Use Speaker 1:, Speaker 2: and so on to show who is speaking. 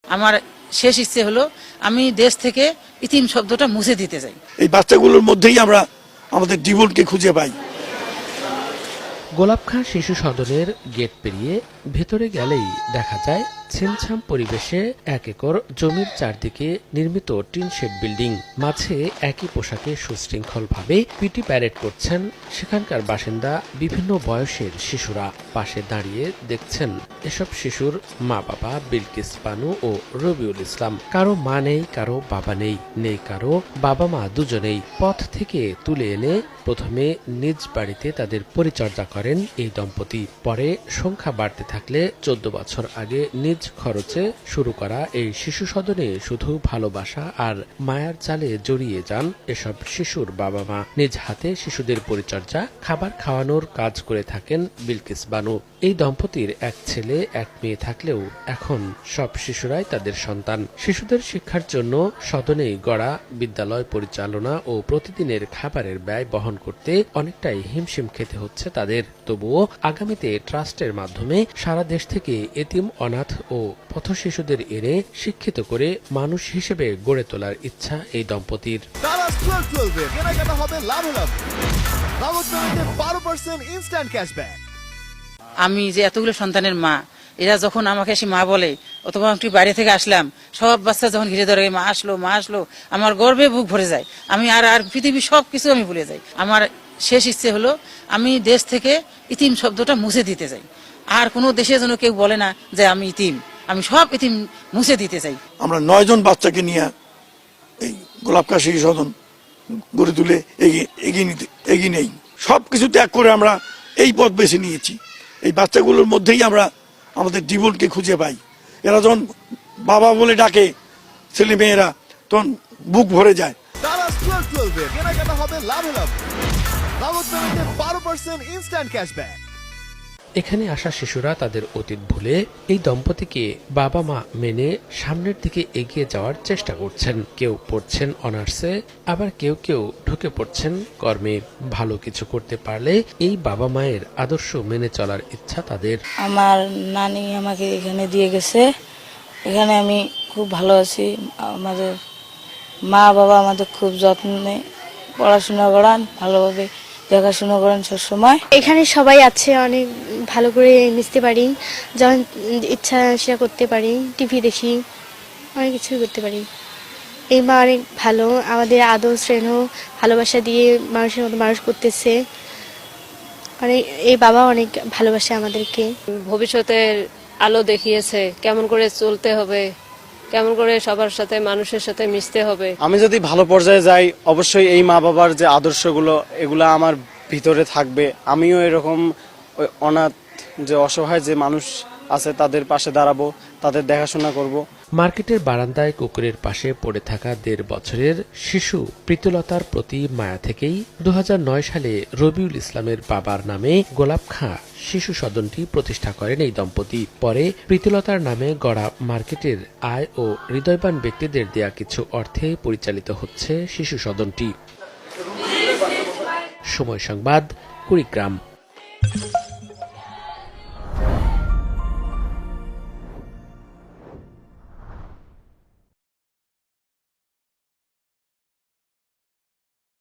Speaker 1: আমার শেষ ইচ্ছে হলো আমি দেশ থেকে ইতিম শব্দটা মুছে দিতে চাই।
Speaker 2: এই বাচ্চাগুলোর মধ্যেই আমরা আমাদের জীবনকে খুঁজে পাই।
Speaker 3: গোলাপখাঁ শিশু সদনের গেট পেরিয়ে ভেতরে গেলেই দেখা যায় ছিমছাম পরিবেশে 1 একর জমির চারদিকে নির্মিত টিন শেড বিল্ডিং। মাঝে একই পোশাকে সুশৃঙ্খলভাবে পিটি প্যারেড করছেন সেখানকার বাসিন্দা বিভিন্ন বয়সের শিশুরা। পাশে দাঁড়িয়ে দেখছেন এসব শিশুর মা বাবা বিলকিস বানু ও রবিউল ইসলাম। কারো মা নেই, কারো বাবা নেই, নেই কারো বাবা মা দুজনেই। পথ থেকে তুলে এনে প্রথমে নিজ বাড়িতে তাদের পরিচর্যা করেন এই দম্পতি। পরে সংখ্যা বাড়তে থাকলে 14 বছর আগে নিজ খরচে শুরু করা এই শিশু সদনে শুধু ভালোবাসা আর মায়ার জালে জড়িয়ে যান এসব শিশুর বাবা মা। নিজ হাতে শিশুদের পরিচর্যা, খাবার খাওয়ানোর কাজ করে থাকেন বিলকিস বানু। এই দম্পতির এক ছেলে এক মেয়ে থাকলেও এখন সব শিশুরাই তাদের সন্তান। শিশুদের শিক্ষার জন্য সদনে গড়া বিদ্যালয় পরিচালনা ও প্রতিদিনের খাবারের ব্যয় বহন করতে অনেকটাই হিমশিম খেতে হচ্ছে তাদের। তবুও আগামীতে ট্রাস্টের মাধ্যমে সারা দেশ থেকে এতিম, অনাথ ও পথ শিশুদের এনে শিক্ষিত করে মানুষ হিসেবে গড়ে তোলার ইচ্ছা এই দম্পতির।
Speaker 1: আমি যে এতগুলো সন্তানের মা, এরা যখন আমাকে এসে মা বলে, অথবা একটু বাইরে থেকে আসলাম, সব বাচ্চা যখন ঘিরে ধরে মা আসলো মা আসলো, আমার গর্বে বুক ভরে যায়। আমি আর পৃথিবীর সবকিছু আমি ভুলে যাই। আমার শেষ ইচ্ছে হলো আমি দেশ থেকে ইতিম শব্দটা মুছে দিতে চাই। আর কোনো দেশে যেন কেউ বলে না যে আমি ইতিম। আমি সব ইতিম মুছে দিতে চাই।
Speaker 2: আমরা 9 জন বাচ্চাকে নিয়ে এই গোলাপখাঁ শিশু সদন গড়ে তুলে এগিয়ে নেই। সবকিছু ত্যাগ করে আমরা এই পথ বেছে নিয়েছি। এই বাচ্চাগুলোর মধ্যেই আমরা আমাদের জীবনকে খুঁজে পাই। এরা যখন বাবা বলে ডাকে ছেলে মেয়েরা, তখন বুক ভরে যায়।
Speaker 3: এখানে আসা শিশুরা তাদের অতীত ভুলে এই দম্পতিকে বাবা মা মেনে সামনের দিকে এগিয়ে যাওয়ার চেষ্টা করছেন। কেউ পড়ছেন অনার্সে, আবার কেউ কেউ ঢুকে পড়ছেন কর্মে। ভালো কিছু করতে পারলে এই বাবা মায়ের আদর্শ মেনে চলার ইচ্ছা তাদের।
Speaker 4: আমার নানি আমাকে এখানে দিয়ে গেছে, এখানে আমি খুব ভালো আছি। আমাদের মা বাবা আমাদের খুব যত্নে পড়াশোনা করান, ভালোভাবে দেখাশোনা করেন সবসময়।
Speaker 5: এখানে সবাই আছে, অনেক ভালো করে মিশতে পারি, যখন ইচ্ছা সেটা করতে পারি, টিভি দেখি, অনেক কিছু করতে পারি। এই মা অনেক ভালো, আমাদের আদর স্নেহ ভালোবাসা দিয়ে মানুষের মতো মানুষ করতেছে। অনেক এই বাবা অনেক ভালোবাসে আমাদেরকে।
Speaker 6: ভবিষ্যতের আলো দেখিয়েছে, কেমন করে চলতে হবে, কেমন করে সবার সাথে মানুষের সাথে মিশতে হবে।
Speaker 7: আমি যদি ভালো পর্যায়ে যাই, অবশ্যই এই মা বাবার যে আদর্শগুলো এগুলো আমার ভিতরে থাকবে। আমিও এরকম অনাথ যে অসহায় যে মানুষ আছে তাদের পাশে দাঁড়াবো, তাদের দেখাশোনা করব।
Speaker 3: মার্কেটের বারান্দায় কুকুরের পাশে পড়ে থাকা 1.5 বছরের শিশু প্রীতিলতার প্রতি মায়া থেকেই 2009 সালে রবিউল ইসলামের বাবার নামে গোলাপখাঁ শিশু সদনটি প্রতিষ্ঠা করেন এই দম্পতি। পরে প্রীতিলতার নামে গড়া মার্কেটের আয় ও হৃদয়বান ব্যক্তিদের দেয়া কিছু অর্থে পরিচালিত হচ্ছে শিশু সদনটি। সময় সংবাদ, কুড়িগ্রাম।